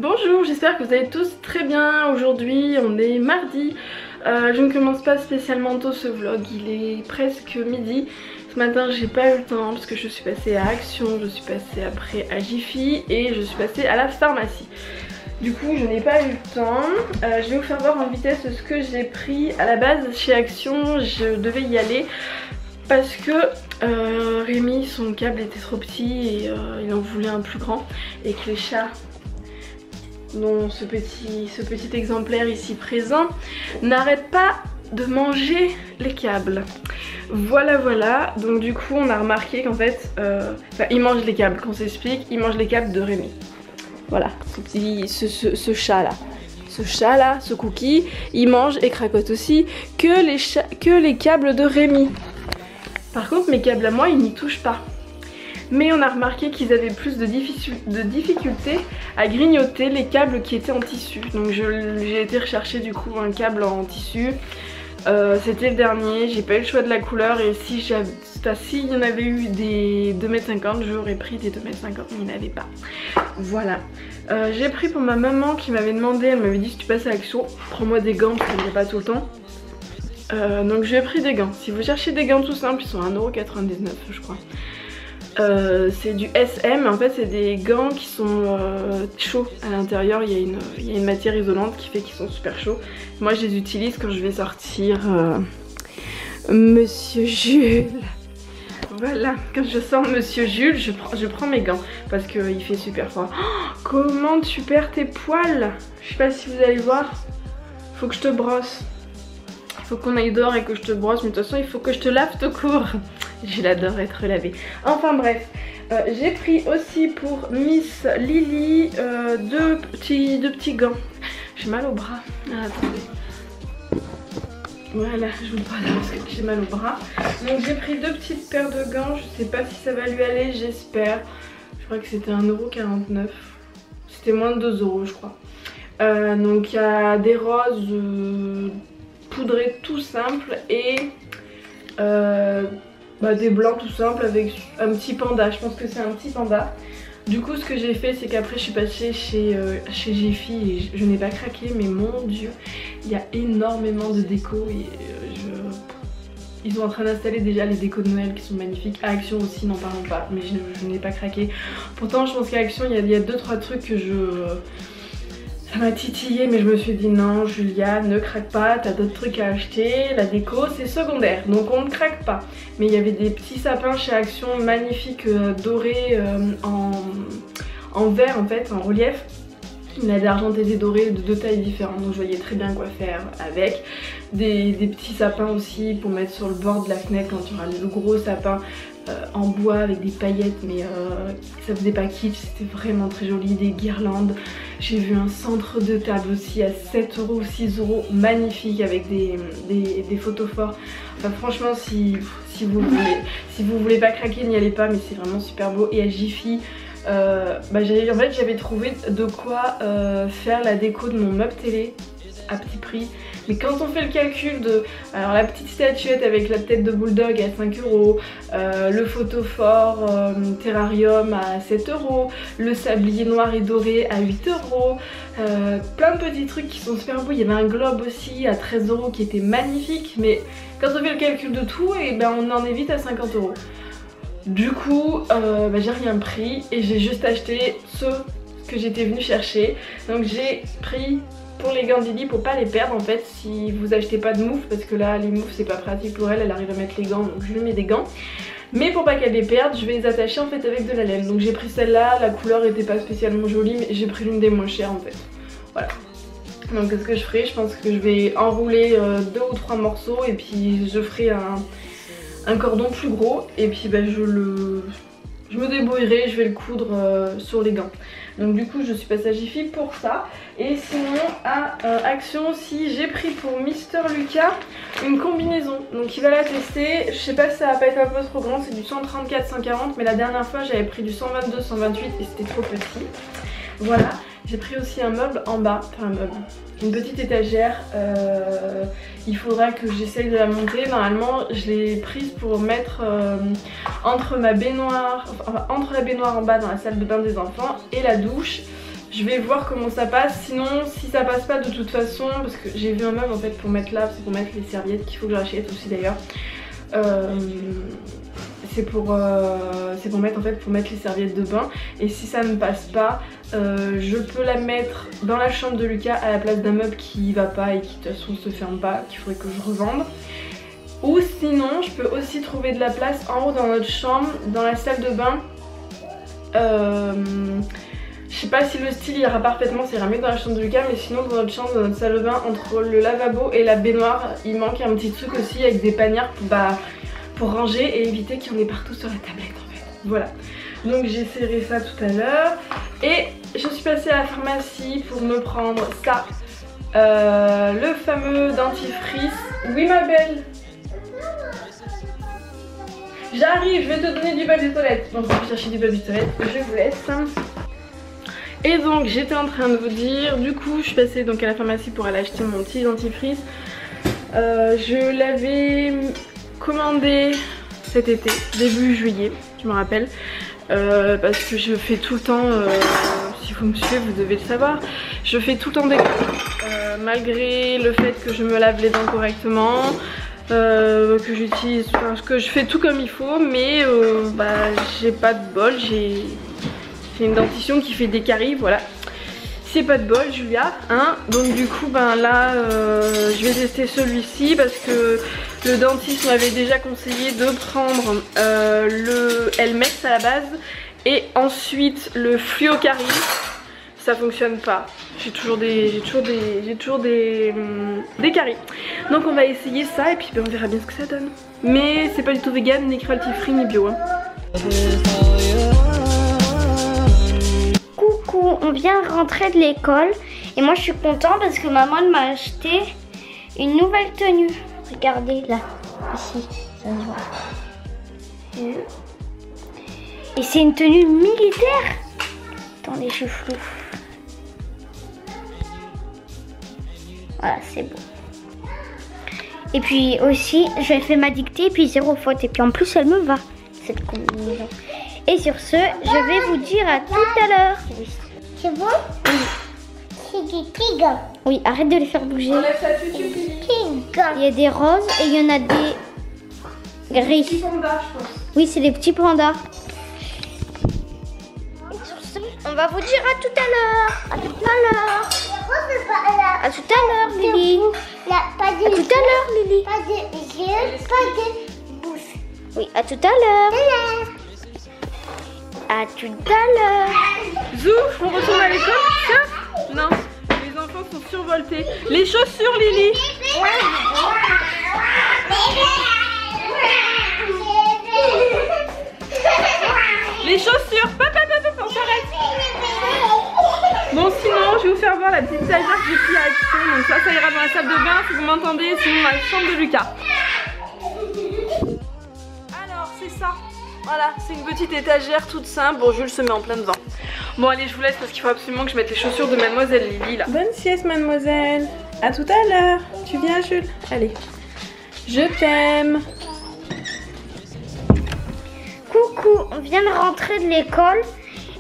Bonjour, j'espère que vous allez tous très bien. Aujourd'hui on est mardi. Je ne commence pas spécialement tôt ce vlog, il est presque midi. Ce matin j'ai pas eu le temps parce que je suis passée à Action, je suis passée après à Jiffy et je suis passée à la pharmacie. Du coup je n'ai pas eu le temps. Je vais vous faire voir en vitesse ce que j'ai pris. À la base chez Action je devais y aller parce que Rémi, son câble était trop petit et il en voulait un plus grand et que les chats, dont ce petit exemplaire ici présent, n'arrête pas de manger les câbles. Voilà, donc du coup on a remarqué qu'en fait il mange les câbles, qu'on s'explique, il mange les câbles de Rémi. Voilà, ce chat là, ce cookie, il mange et cracote aussi que les câbles de Rémi. Par contre mes câbles à moi, ils n'y touchent pas. Mais on a remarqué qu'ils avaient plus de difficultés à grignoter les câbles qui étaient en tissu. Donc j'ai été rechercher du coup un câble en tissu. C'était le dernier, j'ai pas eu le choix de la couleur et si y en avait eu des 2,50 m, j'aurais pris des 2,50 m, mais il n'y en avait pas. Voilà. J'ai pris pour ma maman qui m'avait demandé, elle m'avait dit si tu passes à Action, prends-moi des gants parce qu'elle n'y a pas tout le temps. Donc j'ai pris des gants. Si vous cherchez des gants tout simples, ils sont à 1,99 € je crois. C'est du SM, en fait c'est des gants qui sont chauds à l'intérieur, il y a une matière isolante qui fait qu'ils sont super chauds. Moi je les utilise quand je vais sortir Monsieur Jules. Voilà, quand je sors Monsieur Jules, je prends mes gants parce qu'il fait super froid. Oh, comment tu perds tes poils? Je sais pas si vous allez voir, faut que je te brosse. Il faut qu'on aille dehors et que je te brosse, mais de toute façon il faut que je te lave tout court. Je l'adore être lavée. Enfin bref, j'ai pris aussi pour Miss Lily deux petits gants. J'ai mal au bras. Ah, attendez. Voilà, je vous parle parce que j'ai mal au bras. Donc j'ai pris deux petites paires de gants. Je sais pas si ça va lui aller, j'espère. Je crois que c'était 1,49 €. C'était moins de 2 € je crois. Donc il y a des roses poudrés tout simples et des blancs tout simples avec un petit panda. Je pense que c'est un petit panda. Du coup ce que j'ai fait c'est qu'après je suis passée chez Jiffy et je n'ai pas craqué, mais mon dieu il y a énormément de déco et ils sont en train d'installer déjà les décos de Noël qui sont magnifiques. À Action aussi, n'en parlons pas, mais je n'ai pas craqué. Pourtant je pense qu'à Action il y a 2-3 trucs que ça m'a titillé, mais je me suis dit non Julia, ne craque pas, t'as d'autres trucs à acheter, la déco c'est secondaire, donc on ne craque pas. Mais il y avait des petits sapins chez Action magnifiques dorés en verre en fait, en relief. Il y a des argentés et des dorés de 2 tailles différentes, donc je voyais très bien quoi faire avec. Des petits sapins aussi pour mettre sur le bord de la fenêtre quand il y aura le gros sapin en bois avec des paillettes, mais ça faisait pas kitsch, c'était vraiment très joli. Des guirlandes. J'ai vu un centre de table aussi à 7 € ou 6 € magnifique avec des photos forts. Enfin franchement si vous voulez pas craquer, n'y allez pas, mais c'est vraiment super beau. Et à Jiffy en fait j'avais trouvé de quoi faire la déco de mon meuble télé à petit prix. Mais quand on fait le calcul de la petite statuette avec la tête de bulldog à 5 €, le photophore terrarium à 7 €, le sablier noir et doré à 8 €, plein de petits trucs qui sont super beaux. Il y avait un globe aussi à 13 € qui était magnifique, mais quand on fait le calcul de tout, on en est vite à 50 €. Du coup j'ai rien pris et j'ai juste acheté ce que j'étais venue chercher. Donc j'ai pris pour les gants de Lily pour pas les perdre en fait, si vous achetez pas de moufles, parce que là les moufles c'est pas pratique pour elle, elle arrive à mettre les gants, donc je lui mets des gants. Mais pour pas qu'elle les perde, je vais les attacher en fait avec de la laine. Donc j'ai pris celle-là, la couleur était pas spécialement jolie, mais j'ai pris l'une des moins chères en fait. Voilà. Donc ce que je ferai, je pense que je vais enrouler 2 ou 3 morceaux et puis je ferai un cordon plus gros et puis je me débrouillerai, je vais le coudre sur les gants. Donc du coup je suis passée à Jiffy pour ça. Et sinon à Action aussi j'ai pris pour Mister Lucas une combinaison. Donc il va la tester. Je sais pas si ça va pas être un peu trop grand, c'est du 134-140, mais la dernière fois j'avais pris du 122-128 et c'était trop petit. Voilà. J'ai pris aussi un meuble en bas, enfin un meuble, une petite étagère. Il faudra que j'essaye de la monter. Normalement je l'ai prise pour mettre entre ma baignoire, entre la baignoire en bas dans la salle de bain des enfants et la douche. Je vais voir comment ça passe, sinon si ça passe pas de toute façon, parce que j'ai vu un meuble en fait pour mettre là, c'est pour mettre les serviettes qu'il faut que j'achète aussi d'ailleurs. C'est pour mettre en fait pour mettre les serviettes de bain, et si ça ne passe pas, je peux la mettre dans la chambre de Lucas à la place d'un meuble qui va pas et qui de toute façon se ferme pas, qu'il faudrait que je revende. Ou sinon je peux aussi trouver de la place en haut dans notre chambre, dans la salle de bain. Je sais pas si le style ira parfaitement, ça ira mieux dans la chambre de Lucas, mais sinon dans notre chambre, dans notre salle de bain, entre le lavabo et la baignoire, il manque un petit truc aussi avec des panières pour ranger et éviter qu'il y en ait partout sur la tablette en fait. Voilà, donc j'essaierai ça tout à l'heure. Et je suis passée à la pharmacie pour me prendre ça, le fameux dentifrice. Oui ma belle, j'arrive, je vais te donner du papier toilette. Donc je vais chercher du papier toilette, je vous laisse. Et donc j'étais en train de vous dire, du coup je suis passée donc à la pharmacie pour aller acheter mon petit dentifrice. Je l'avais commandé cet été, début juillet, je me rappelle, parce que je fais tout le temps, si vous me suivez vous devez le savoir, je fais tout le temps des malgré le fait que je me lave les dents correctement, que j'utilise, enfin, que je fais tout comme il faut, mais j'ai pas de bol, j'ai une dentition qui fait des caries, voilà. C'est pas de bol Julia, hein. Donc du coup là je vais tester celui-ci parce que le dentiste m'avait déjà conseillé de prendre le Elmex à la base et ensuite le Fluocaries. Ça fonctionne pas, j'ai toujours des caries. Donc on va essayer ça et puis on verra bien ce que ça donne. Mais c'est pas du tout vegan, ni cruelty free, ni bio hein. Coucou, on vient rentrer de l'école et moi je suis contente parce que maman m'a acheté une nouvelle tenue. Regardez là, ici, ça se voit. Et c'est une tenue militaire. Attendez, je floue. Voilà, c'est beau. Et puis aussi, j'ai fait ma dictée et puis 0 faute. Et puis en plus, elle me va, cette combinaison. Et sur ce, je vais vous dire à tout à l'heure. C'est bon? Oui. C'est des tigres. Oui, arrête de les faire bouger. Enlève ça tout de suite. Il y a des roses et il y en a des gris. Petit panda je pense. Oui, c'est des petits pandas. Et sur ce, on va vous dire à tout à l'heure. À tout à l'heure. À tout à l'heure, Lily. Pas de À tout à l'heure, Lily. Pas de yeux, pas de bouche. Oui, à tout à l'heure. À tout à l'heure. Zou, on retourne à l'école? Non, les enfants sont survoltés. Les chaussures Lily. Les chaussures. Papa, on s'arrête. Bon sinon, je vais vous faire voir la petite étagère que j'ai pris à action. Donc ça ira dans la salle de bain si vous m'entendez, sinon dans la chambre de Lucas. Alors c'est ça. Voilà, c'est une petite étagère toute simple. Bon, Jules se met en plein dedans. Bon allez, je vous laisse parce qu'il faut absolument que je mette les chaussures de mademoiselle Lily là. Bonne sieste mademoiselle. À tout à l'heure. Tu viens Jules? Allez. Je t'aime. Coucou, on vient de rentrer de l'école.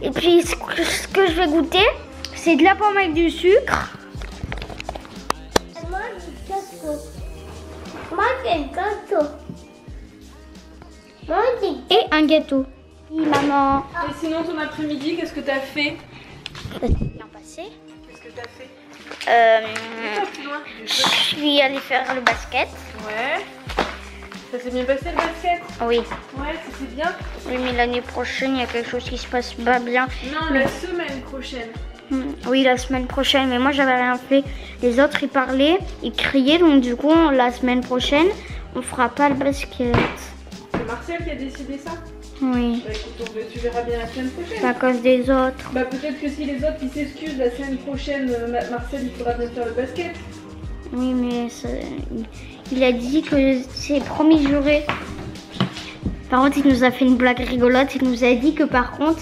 Et puis ce que je vais goûter, c'est de la pomme avec du sucre. Moi, du gâteau. Moi, des gâteaux. Moi, des Et un gâteau. Oui, maman. Et sinon ton après-midi, qu'est-ce que t'as fait? Ça s'est bien passé. Qu'est-ce que t'as fait? Je Plus loin. suis allée faire le basket. Ouais. Ça s'est bien passé le basket? Oui. Ouais, c'était bien. Oui, mais l'année prochaine, il y a quelque chose qui se passe pas bien. Non, la semaine prochaine. Oui, la semaine prochaine, mais moi j'avais rien fait. Les autres ils parlaient, ils criaient, donc du coup la semaine prochaine on fera pas le basket. C'est Marcel qui a décidé ça? Oui, Bah écoute, tu verras bien la semaine c'est prochaine. à cause des autres. Bah peut-être que si les autres ils s'excusent la semaine prochaine, Marcel il faudra bien faire le basket. Oui, mais il a dit que c'est promis juré. Par contre, il nous a fait une blague rigolote. Il nous a dit que par contre,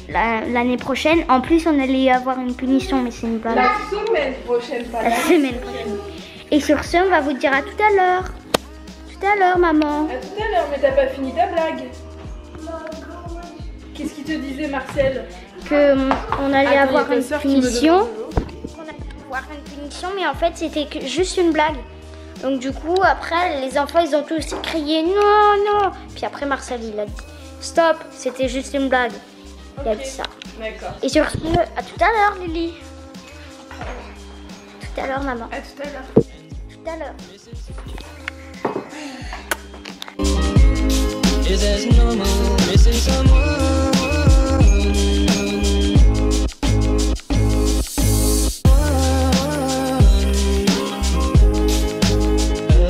l'année prochaine, en plus, on allait avoir une punition, mais c'est une blague. La semaine prochaine, pas La semaine prochaine. Et sur ce, on va vous dire à tout à l'heure. Tout à l'heure, maman. À tout à l'heure, mais t'as pas fini ta blague. Qu'est-ce qu'il te disait Marcel? que on allait Attends, avoir il y a ta une sœur qui me punition. demande de l'eau. On allait avoir une punition, mais en fait c'était juste une blague. Donc du coup après les enfants ils ont tous crié non non. Puis après Marcel il a dit stop, c'était juste une blague. Il a dit ça. D'accord. Et sur ce, à tout à l'heure Lily. Tout à l'heure maman. À tout à l'heure. Tout à l'heure. Is as normal, missing someone.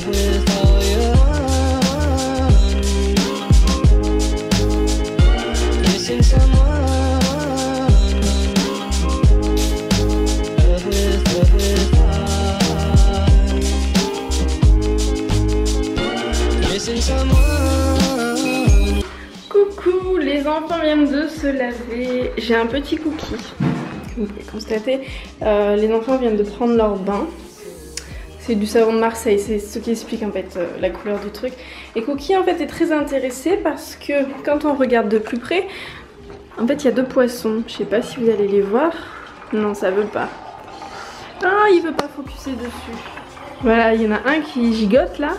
With all your missing someone. With missing someone. Coucou, les enfants viennent de se laver. J'ai un petit cookie. Vous pouvez constater, les enfants viennent de prendre leur bain. C'est du savon de Marseille, c'est ce qui explique en fait la couleur du truc. Et Cookie en fait est très intéressé parce que quand on regarde de plus près, en fait il y a deux poissons. Je sais pas si vous allez les voir. Non, ça veut pas. Ah, il veut pas focuser dessus. Voilà, il y en a un qui gigote là.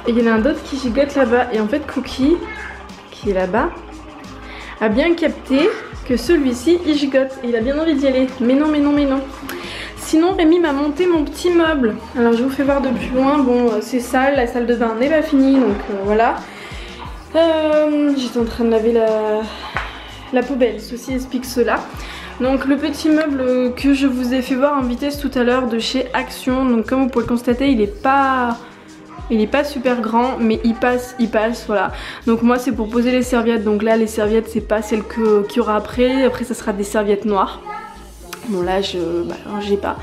Et il y en a un autre qui gigote là-bas. Et en fait Cookie, qui est là-bas, a bien capté que celui-ci il gigote. Et il a bien envie d'y aller. Mais non, mais non, mais non. Sinon Rémi m'a monté mon petit meuble. Alors je vous fais voir de plus loin. Bon c'est sale, la salle de bain n'est pas finie. Donc voilà. J'étais en train de laver la poubelle. Ceci explique cela. Donc le petit meuble que je vous ai fait voir en vitesse tout à l'heure de chez Action. Donc comme vous pouvez le constater il est pas super grand mais il passe voilà. Donc moi c'est pour poser les serviettes. Donc là les serviettes c'est pas celles qu'il y aura après. Après ça sera des serviettes noires. Bon là j'ai pas.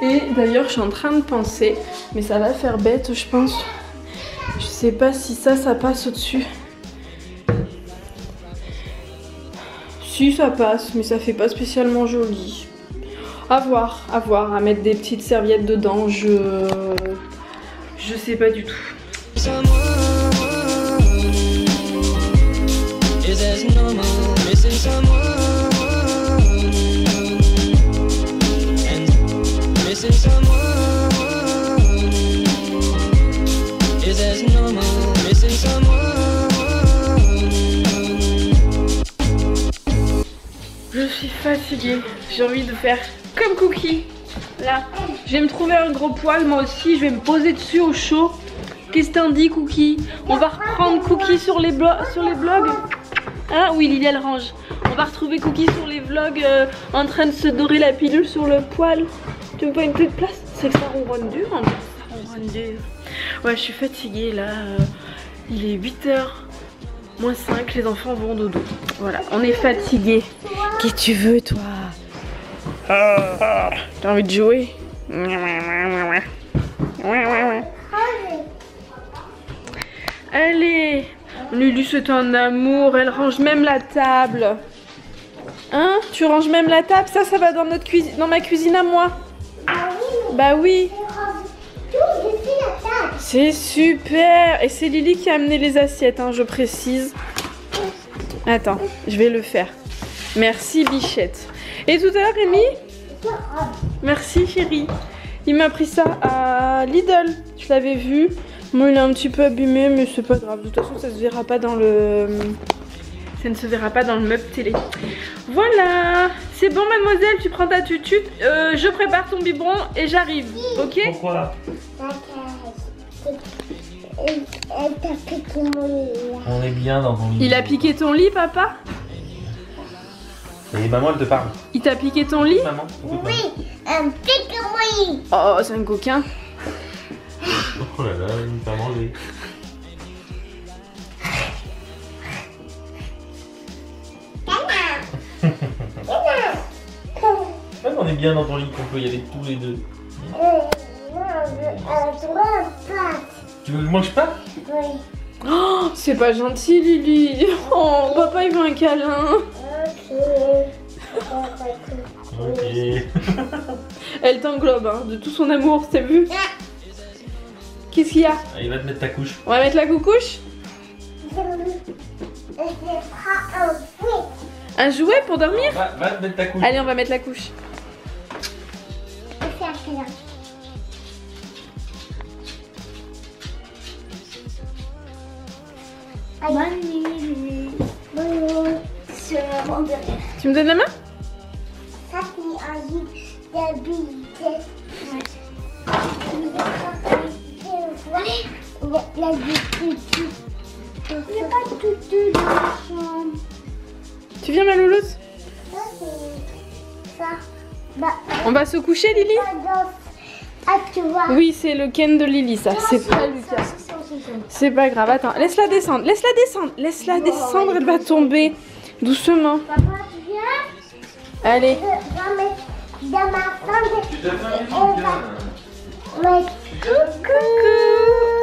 Et d'ailleurs je suis en train de penser, mais ça va faire bête je pense. Je sais pas si ça passe au-dessus. Si ça passe, mais ça fait pas spécialement joli. À voir, à mettre des petites serviettes dedans, je sais pas du tout. Someone is as normal, missing someone. Missing someone is as normal, missing someone. Je suis fatiguée, j'ai envie de faire comme Cookie. Là, je vais me trouver un gros poil moi aussi, je vais me poser dessus au chaud. Qu'est-ce que t'en dis Cookie? On va reprendre Cookie sur les blogs. Ah oui, Lily elle range. On va retrouver Cookie sur les vlogs en train de se dorer la pilule sur le poil. Tu me fais une petite place? C'est que ça ronronne dur en fait. Ça ronronne dur. Ouais, je suis fatiguée là. Il est 8h moins 5, les enfants vont dodo. Voilà, on est fatigués. Qu'est-ce que tu veux toi? T'as envie de jouer? Allez, Lulu c'est un amour, elle range même la table. Hein? Tu ranges même la table? Ça va dans notre cuisine, dans ma cuisine à moi. Bah oui. C'est super. Et c'est Lily qui a amené les assiettes, hein, je précise. Attends, je vais le faire. Merci Bichette. Et tout à l'heure Rémi? Merci chérie. Il m'a pris ça à Lidl. Je l'avais vu. Bon, il est un petit peu abîmé, mais c'est pas grave. De toute façon, ça se verra pas dans le... Ça ne se verra pas dans le meuble télé. Voilà. C'est bon mademoiselle, tu prends ta tutute. Je prépare ton biberon et j'arrive. Ok? Pourquoi? On est bien dans ton lit. Il a piqué ton lit, papa? Et maman, elle te parle. Il t'a piqué ton lit? Maman, écoute, Oui, un pique-moi. Oh, c'est un coquin. Oh là là, il t'a mangé. On est bien dans ton lit, qu'on peut y aller tous les deux. Tu veux que je mange pas? Oui. Oh, c'est pas gentil Lily. Oh, papa il veut un câlin. Ok. Elle t'englobe hein, de tout son amour, t'as vu? Qu'est-ce qu'il y a? Ah, il va te mettre ta couche. On va mettre la coucouche? Un jouet pour dormir? Va te mettre ta couche. Allez, on va mettre la couche. C'est à quelle heure? Bonne nuit. Bonne nuit. C'est vraiment derrière. Tu me donnes la main? Ça, c'est un livre d'habilité. Il y a du tutu. Il n'y a pas de tutu dans la chambre. Tu viens, ma louloute? Ça, c'est ça. Bah, On va se coucher, Lily? ça danse. Ah, tu vois. Oui, c'est le Ken de Lily, ça. C'est pas Lucas. C'est pas grave. Attends, laisse-la descendre. Laisse-la descendre. Laisse-la descendre, elle va tomber. Doucement. Papa, tu viens? Allez. Je vais mettre dans ma chambre. Tu dois faire Et on va mettre Coucou.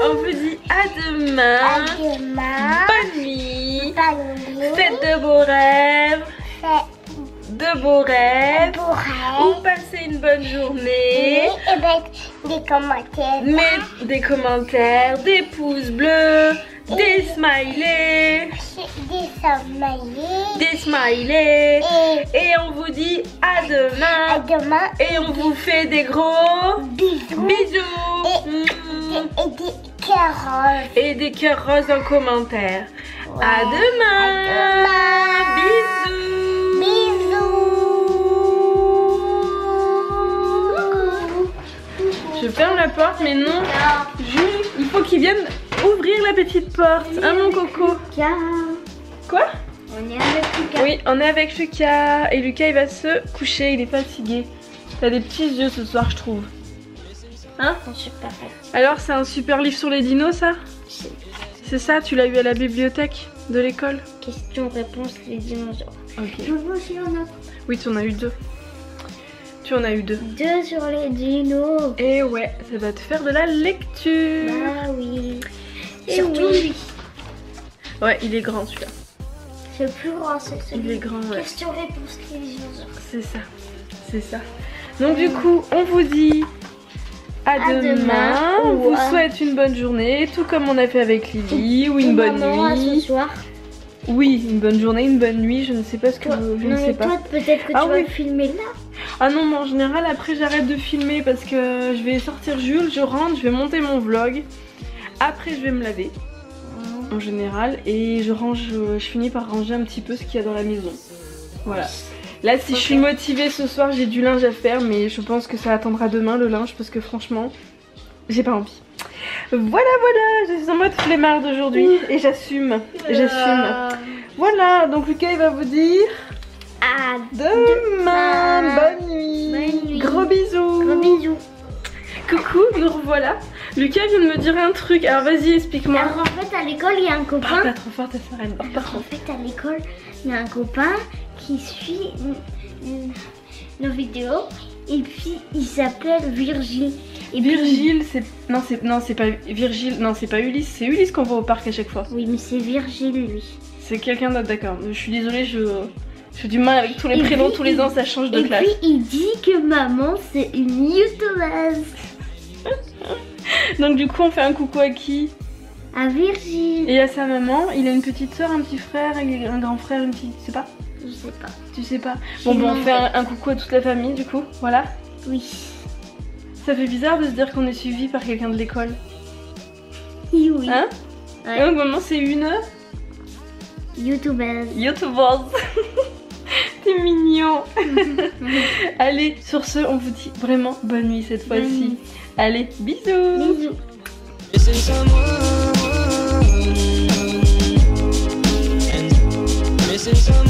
On vous dit à demain. à demain. Bonne nuit. Bonne nuit. Faites de beaux rêves. Faites De beaux rêves. beaux rêves. Ou passez une bonne journée. Et mettre des commentaires. Mettez des commentaires, des pouces bleus, des smileys. Des smileys. Des smileys. Et Et on vous dit à à demain. demain. Et on vous fait des gros Bisous. bisous. Et des carottes. Et des cœurs roses en commentaire. À demain. À demain. Bisous. Je ferme la porte, mais non. Jules, il faut qu'il vienne ouvrir la petite porte. Hein, mon coco? Quoi? On est avec Lucas. Oui, on est avec Lucas. Et Lucas, il va se coucher. Il est fatigué. T'as des petits yeux ce soir, je trouve. Hein? Je suis pas fatiguée. Alors, c'est un super livre sur les dinos, ça? C'est ça? Tu l'as eu à la bibliothèque de l'école? Question-réponse, les dinosaures. Ok. Je vois s'il y en a. Oui, tu en as eu deux. Tu en as eu deux. 2 sur les dinos. Et ouais, ça va te faire de la lecture. Bah oui. Et Surtout oui. lui. Ouais, il est grand celui-là. C'est le plus grand, c'est Il celui. est grand, ouais. Question-réponse, les dinosaures. C'est ça. C'est ça. Donc du coup, on vous dit à demain. On ou vous à- souhaite une bonne journée, tout comme on a fait avec Lily, ou une bonne Maman, à ce nuit. soir. Oui, une bonne journée, une bonne nuit. Je ne sais pas ce que Toi, vous... Je non ne sais mais pas. toi, peut-être que Ah tu oui. vas filmer là. Ah non, mais en général, après j'arrête de filmer parce que je vais sortir Jules, je rentre, je vais monter mon vlog. Après, je vais me laver, en général, et je finis par ranger un petit peu ce qu'il y a dans la maison. Voilà. Là, si je suis motivée ce soir, j'ai du linge à faire, mais je pense que ça attendra demain le linge parce que franchement, j'ai pas envie. Voilà, je suis en mode flemmard d'aujourd'hui et j'assume. Voilà, donc Lucas il va vous dire À demain. Bonne nuit. Bonne nuit. Gros bisous. Gros bisous. Coucou, nous revoilà. Lucas vient de me dire un truc, alors vas-y explique-moi. Alors en fait à l'école il y a un Parle copain. pas trop fort, ta soeur elle dort pas trop. En fait à l'école il y a un copain qui suit nos vidéos et puis il s'appelle Virgile. Et puis- Virgile, c'est pas Virgile, non c'est pas Ulysse, c'est Ulysse qu'on voit au parc à chaque fois. Oui mais c'est Virgile lui. C'est quelqu'un d'autre, d'accord. Je suis désolée, j'ai du mal avec tous les Et prénoms, puis, tous les ans ça change de Et classe. puis il dit que maman c'est une youtubeuse. Donc du coup on fait un coucou à qui? À Virgile. Et à sa maman, il a une petite soeur, un petit frère, un grand frère, une petite... Tu sais pas? Je sais pas. Tu sais pas? J'ai Bon, on mon fait un coucou à toute la famille du coup, voilà. Oui. Ça fait bizarre de se dire qu'on est suivi par quelqu'un de l'école. Oui. Hein? Ouais. Et donc maman c'est une Youtubeuse. youtubeuse. T'es mignon. Allez, sur ce, on vous dit vraiment bonne nuit cette Bonne fois-ci. nuit. Allez, bisous. Bisous. Missing someone and missing someone.